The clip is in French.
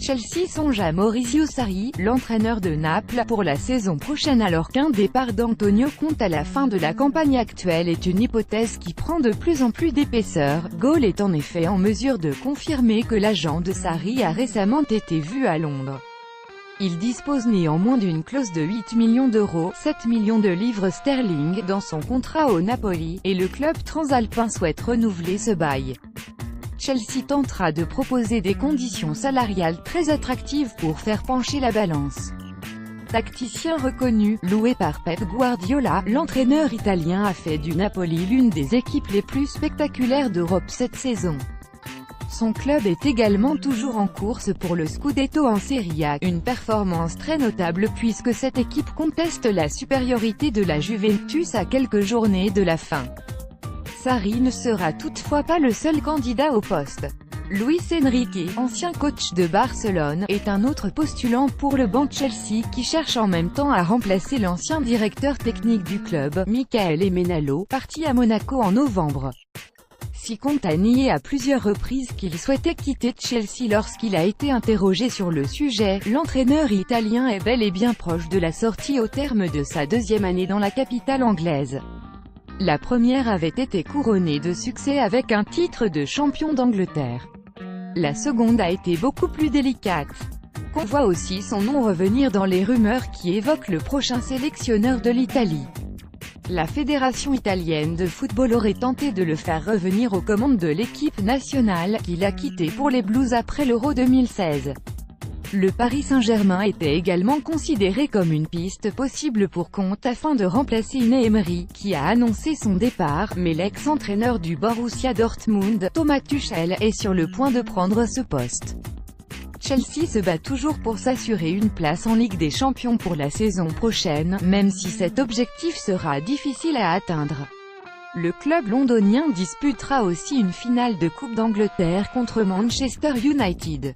Chelsea songe à Maurizio Sarri, l'entraîneur de Naples, pour la saison prochaine alors qu'un départ d'Antonio Conte à la fin de la campagne actuelle est une hypothèse qui prend de plus en plus d'épaisseur. Goal est en effet en mesure de confirmer que l'agent de Sarri a récemment été vu à Londres. Il dispose néanmoins d'une clause de 8 millions d'euros, 7 millions de livres sterling, dans son contrat au Napoli, et le club transalpin souhaite renouveler ce bail. Chelsea tentera de proposer des conditions salariales très attractives pour faire pencher la balance. Tacticien reconnu, loué par Pep Guardiola, l'entraîneur italien a fait du Napoli l'une des équipes les plus spectaculaires d'Europe cette saison. Son club est également toujours en course pour le Scudetto en Serie A, une performance très notable puisque cette équipe conteste la supériorité de la Juventus à quelques journées de la fin. Sarri ne sera toutefois pas le seul candidat au poste. Luis Enrique, ancien coach de Barcelone, est un autre postulant pour le banc de Chelsea qui cherche en même temps à remplacer l'ancien directeur technique du club, Michael Emenalo, parti à Monaco en novembre. Si Conte a nié à plusieurs reprises qu'il souhaitait quitter Chelsea lorsqu'il a été interrogé sur le sujet, l'entraîneur italien est bel et bien proche de la sortie au terme de sa deuxième année dans la capitale anglaise. La première avait été couronnée de succès avec un titre de champion d'Angleterre. La seconde a été beaucoup plus délicate. On voit aussi son nom revenir dans les rumeurs qui évoquent le prochain sélectionneur de l'Italie. La fédération italienne de football aurait tenté de le faire revenir aux commandes de l'équipe nationale, qu'il a quitté pour les Blues après l'Euro 2016. Le Paris Saint-Germain était également considéré comme une piste possible pour Conte afin de remplacer Unai Emery, qui a annoncé son départ, mais l'ex-entraîneur du Borussia Dortmund, Thomas Tuchel, est sur le point de prendre ce poste. Chelsea se bat toujours pour s'assurer une place en Ligue des Champions pour la saison prochaine, même si cet objectif sera difficile à atteindre. Le club londonien disputera aussi une finale de Coupe d'Angleterre contre Manchester United.